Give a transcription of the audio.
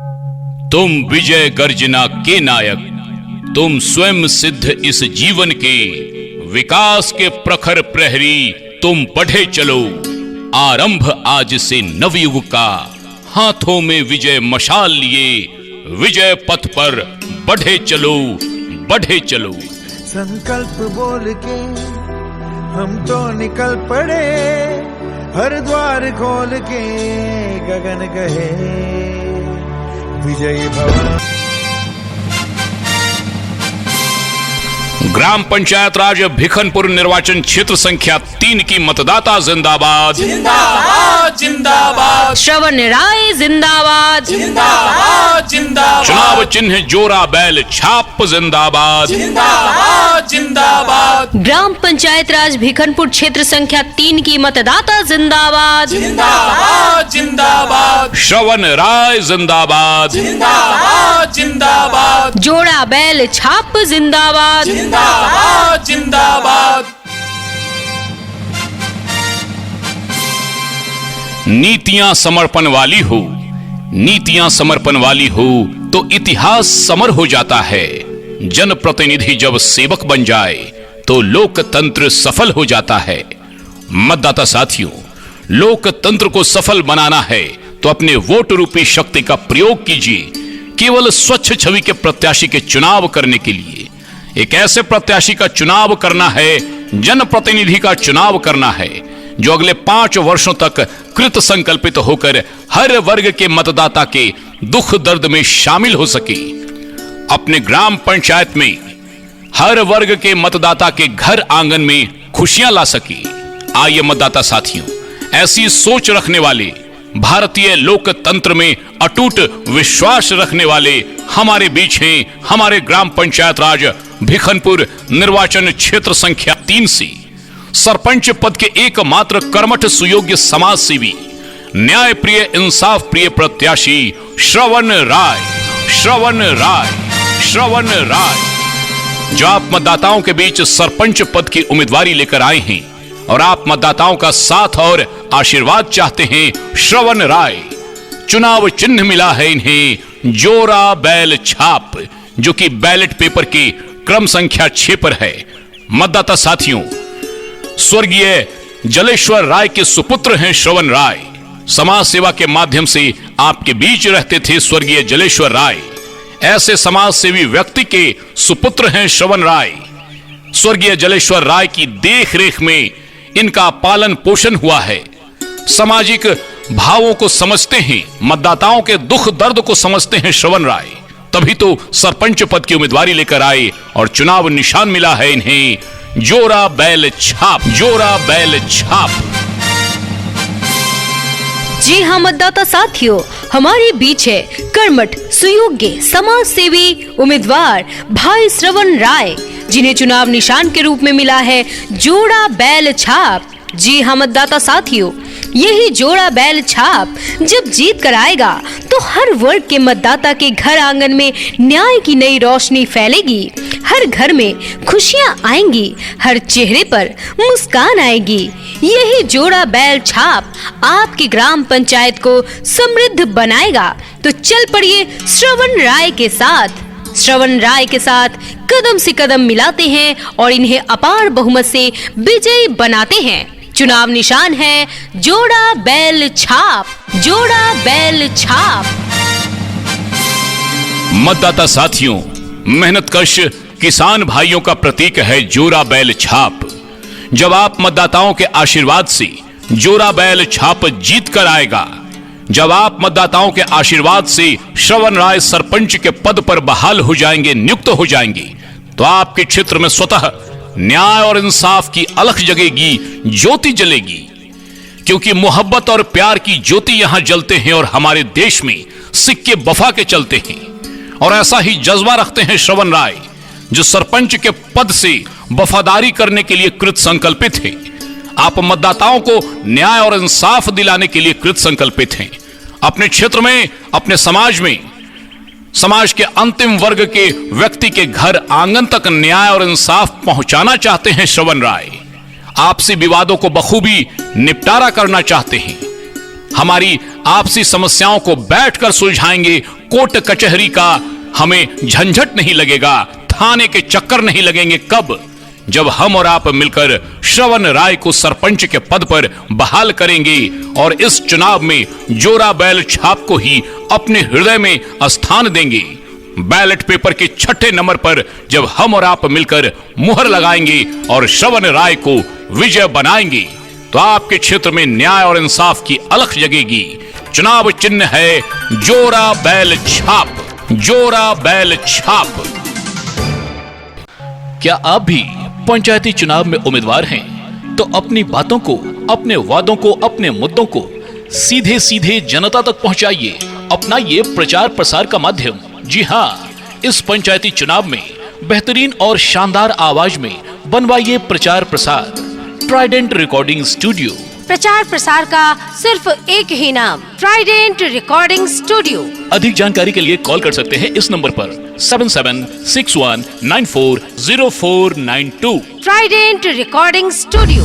तुम विजय गर्जना के नायक, तुम स्वयं सिद्ध इस जीवन के, विकास के प्रखर प्रहरी तुम बढ़े चलो। आरंभ आज से नवयुग का, हाथों में विजय मशाल लिए, विजय पथ पर बढ़े चलो, बढ़े चलो। संकल्प बोल के हम तो निकल पड़े, हर द्वार खोल के गगन कहे विजयी भव। ग्राम पंचायत राज भिखनपुर निर्वाचन क्षेत्र संख्या 3 की मतदाता जिंदाबाद, जिंदाबाद जिंदाबाद। श्रवण राय जिंदाबाद, जिंदाबाद जिंदाबाद। चुनाव चिन्ह जोरा बैल छाप जिंदाबाद, जिंदाबाद जिंदाबाद। ग्राम पंचायत राज भिखनपुर क्षेत्र संख्या 3 की मतदाता जिंदाबाद, जिंदाबाद जिंदाबाद। श्रवण राय जिंदाबाद, जिंदाबाद जिंदाबाद। जोड़ा बैल छाप जिंदाबाद, जिंदाबाद जिंदाबाद। नीतियां समर्पण वाली हो, नीतियां समर्पण वाली हो तो इतिहास समर हो जाता है। जनप्रतिनिधि जब सेवक बन जाए तो लोकतंत्र सफल हो जाता है। मतदाता साथियों, लोकतंत्र को सफल बनाना है तो अपने वोट रूपी शक्ति का प्रयोग कीजिए, केवल स्वच्छ छवि के प्रत्याशी के चुनाव करने के लिए। एक ऐसे प्रत्याशी का चुनाव करना है, जनप्रतिनिधि का चुनाव करना है जो अगले 5 वर्षों तक कृत संकल्पित होकर हर वर्ग के मतदाता के दुख दर्द में शामिल हो सके। अपने ग्राम पंचायत में हर वर्ग के मतदाता के घर आंगन में खुशियां ला सके। आइए मतदाता साथियों, ऐसी सोच रखने वाले, भारतीय लोकतंत्र में अटूट विश्वास रखने वाले हमारे बीच हैं। हमारे ग्राम पंचायत राज भिखनपुर निर्वाचन क्षेत्र संख्या 3 से सरपंच पद के एकमात्र कर्मठ सुयोग्य समाज सेवी, न्याय प्रिय इंसाफ प्रिय प्रत्याशी श्रवण राय, श्रवण राय, श्रवण राय। जो आप मतदाताओं के बीच सरपंच पद की उम्मीदवारी लेकर आए हैं और आप मतदाताओं का साथ और आशीर्वाद चाहते हैं, श्रवण राय। चुनाव चिन्ह मिला है इन्हें जोरा बैल छाप, जो कि बैलेट पेपर की क्रम संख्या 6 पर है। मतदाता साथियों, स्वर्गीय जलेश्वर राय के सुपुत्र हैं श्रवण राय। समाज सेवा के माध्यम से आपके बीच रहते थे स्वर्गीय जलेश्वर राय। ऐसे समाज सेवी व्यक्ति के सुपुत्र हैं श्रवण राय। स्वर्गीय जलेश्वर राय की देख रेख में इनका पालन पोषण हुआ है। सामाजिक भावों को समझते हैं, मतदाताओं के दुख दर्द को समझते हैं श्रवण राय, तभी तो सरपंच पद की उम्मीदवारी लेकर आए और चुनाव निशान मिला है इन्हें जोरा बैल छाप, जोरा बैल छाप। जी हाँ मतदाता साथियों, हमारे बीच है कर्मठ सुयोग्य समाज सेवी उम्मीदवार भाई श्रवण राय, जिन्हें चुनाव निशान के रूप में मिला है जोड़ा बैल छाप। जी हाँ मतदाता साथियों, यही जोड़ा बैल छाप जब जीत कर आएगा तो हर वर्ग के मतदाता के घर आंगन में न्याय की नई रोशनी फैलेगी, हर घर में खुशियां आएंगी, हर चेहरे पर मुस्कान आएगी। यही जोड़ा बैल छाप आपकी ग्राम पंचायत को समृद्ध बनाएगा। तो चल पड़िए श्रवण राय के साथ, श्रवण राय के साथ कदम से कदम मिलाते हैं और इन्हें अपार बहुमत से विजयी बनाते हैं। चुनाव निशान है जोड़ा बैल छाप, जोड़ा बैल छाप। मतदाता साथियों, मेहनतकश किसान भाइयों का प्रतीक है जोरा बैल छाप। जब आप मतदाताओं के आशीर्वाद से जोरा बैल छाप जीत कर आएगा, जब आप मतदाताओं के आशीर्वाद से श्रवण राय सरपंच के पद पर बहाल हो जाएंगे, नियुक्त हो जाएंगे, तो आपके क्षेत्र में स्वतः न्याय और इंसाफ की अलख जगेगी, ज्योति जलेगी। क्योंकि मोहब्बत और प्यार की ज्योति यहां जलते हैं और हमारे देश में सिक्के वफा के चलते हैं। और ऐसा ही जज्बा रखते हैं श्रवण राय, जो सरपंच के पद से वफादारी करने के लिए कृत संकल्पित है। आप मतदाताओं को न्याय और इंसाफ दिलाने के लिए कृत संकल्पित हैं। अपने क्षेत्र में, अपने समाज में, समाज के अंतिम वर्ग के व्यक्ति के घर आंगन तक न्याय और इंसाफ पहुंचाना चाहते हैं श्रवण राय। आपसी विवादों को बखूबी निपटारा करना चाहते हैं। हमारी आपसी समस्याओं को बैठकर सुलझाएंगे। कोर्ट कचहरी का हमें झंझट नहीं लगेगा, थाने के चक्कर नहीं लगेंगे। कब? जब हम और आप मिलकर श्रवण राय को सरपंच के पद पर बहाल करेंगे और इस चुनाव में जोरा बैल छाप को ही अपने हृदय में स्थान देंगे। बैलेट पेपर के 6ठे नंबर पर जब हम और आप मिलकर मुहर लगाएंगे और श्रवण राय को विजय बनाएंगे तो आपके क्षेत्र में न्याय और इंसाफ की अलख जगेगी। चुनाव चिन्ह है जोरा बैल छाप, जोरा बैल छाप। क्या आप भी पंचायती चुनाव में उम्मीदवार हैं? तो अपनी बातों को, अपने वादों को, अपने मुद्दों को सीधे सीधे जनता तक पहुंचाइए। अपनाइए प्रचार प्रसार का माध्यम। जी हाँ, इस पंचायती चुनाव में बेहतरीन और शानदार आवाज में बनवाइए प्रचार प्रसार। Trident recording studio. प्रचार प्रसार का सिर्फ एक ही नाम, ट्राइडेंट रिकॉर्डिंग स्टूडियो। अधिक जानकारी के लिए कॉल कर सकते हैं इस नंबर पर 7761940492। Trident recording studio.